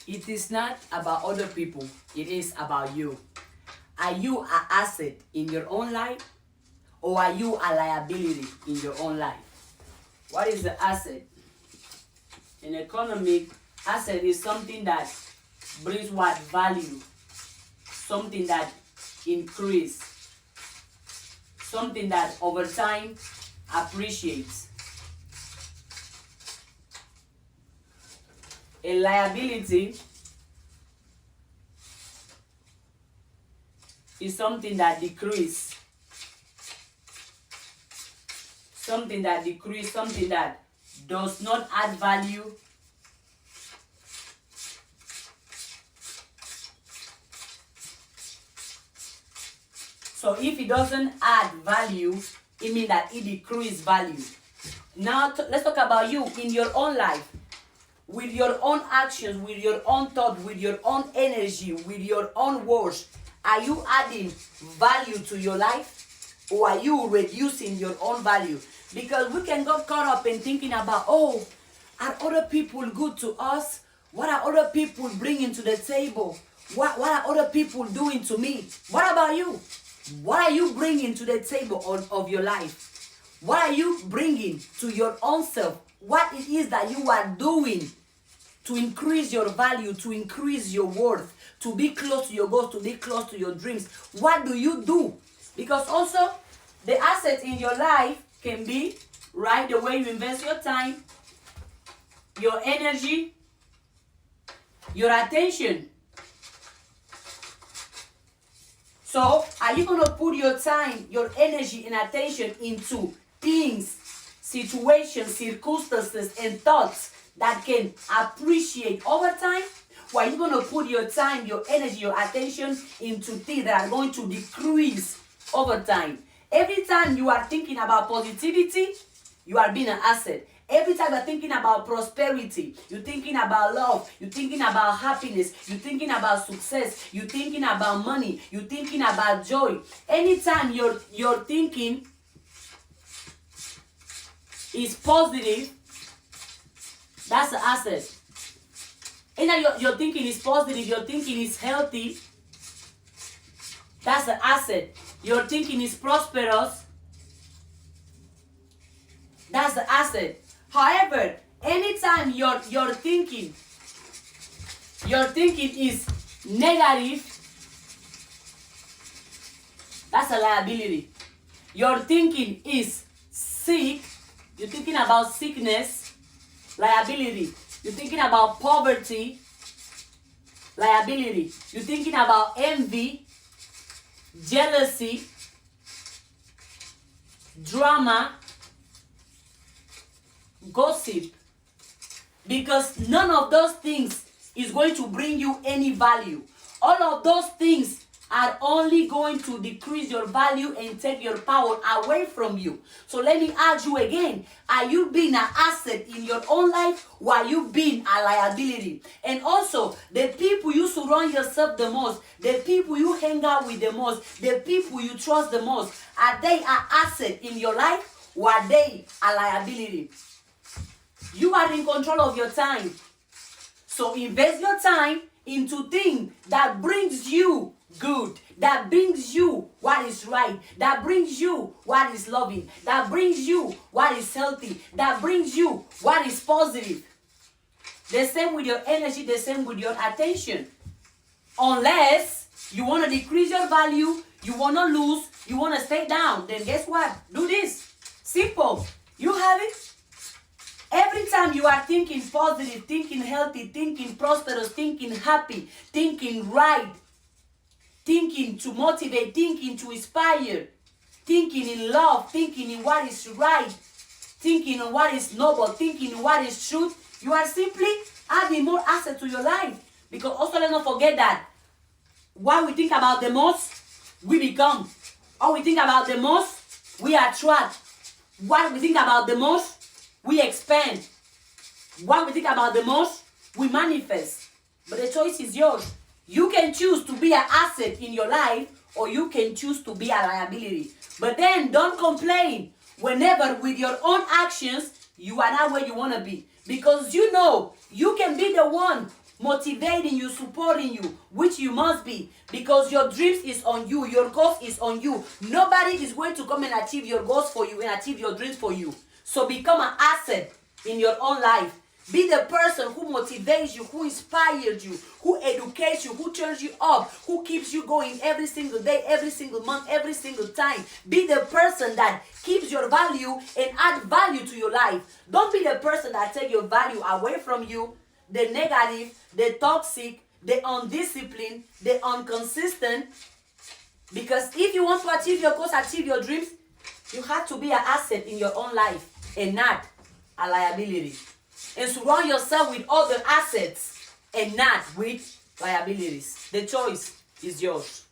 It is not about other people, it is about you. Are you an asset in your own life, or are you a liability in your own life? What is the asset? In economic, asset is something that brings what value, something that increase, something that over time appreciates. A liability is something that decrease, something that does not add value, so if it doesn't add value, it means that it decreases value. Now let's talk about you in your own life, with your own actions, with your own thought, with your own energy, with your own words. Are you adding value to your life, or are you reducing your own value? Because we can get caught up in thinking about, oh, are other people good to us? What are other people bringing to the table? What are other people doing to me? What about you? What are you bringing to the table of your life? What are you bringing to your own self? What it is that you are doing to increase your value, to increase your worth, to be close to your goals, to be close to your dreams? What do you do? Because also, the asset in your life can be, right, the way you invest your time, your energy, your attention. So, are you going to put your time, your energy, and attention into things, situations, circumstances, and thoughts that can appreciate over time? Or are you going to put your time, your energy, your attention into things that are going to decrease over time? Every time you are thinking about positivity, you are being an asset. Every time you're thinking about prosperity, you're thinking about love, you're thinking about happiness, you're thinking about success, you're thinking about money, you're thinking about joy. Anytime your thinking is positive, that's an asset. Anytime your thinking is positive, your thinking is healthy, that's an asset. Your thinking is prosperous, that's the asset. However, anytime your thinking is negative, that's a liability. Your thinking is sick, you're thinking about sickness, liability. You're thinking about poverty, liability. You're thinking about envy, jealousy, drama, gossip, because none of those things is going to bring you any value. All of those things are only going to decrease your value and take your power away from you. So let me ask you again, are you being an asset in your own life, or are you being a liability? And also, the people you surround yourself the most, the people you hang out with the most, the people you trust the most, are they an asset in your life, or are they a liability? You are in control of your time. So invest your time into things that brings you good, that brings you what is right, that brings you what is loving, that brings you what is healthy, that brings you what is positive. The same with your energy, the same with your attention. Unless you want to decrease your value, you want to lose, you want to stay down, then guess what? Do this. Simple. You have it. Every time you are thinking positive, thinking healthy, thinking prosperous, thinking happy, thinking right, thinking to motivate, thinking to inspire, thinking in love, thinking in what is right, thinking in what is noble, thinking in what is truth, you are simply adding more assets to your life. Because also let's not forget that what we think about the most, we become. What we think about the most, we attract. What we think about the most, we expand. What we think about the most, we manifest. But the choice is yours. You can choose to be an asset in your life, or you can choose to be a liability. But then don't complain whenever with your own actions you are not where you want to be. Because you know you can be the one motivating you, supporting you, which you must be, because your dreams is on you, your goals is on you. Nobody is going to come and achieve your goals for you and achieve your dreams for you. So become an asset in your own life. Be the person who motivates you, who inspires you, who educates you, who turns you up, who keeps you going every single day, every single month, every single time. Be the person that keeps your value and add value to your life. Don't be the person that takes your value away from you, the negative, the toxic, the undisciplined, the inconsistent. Because if you want to achieve your goals, achieve your dreams, you have to be an asset in your own life and not a liability. And surround yourself with other assets and not with liabilities. The choice is yours.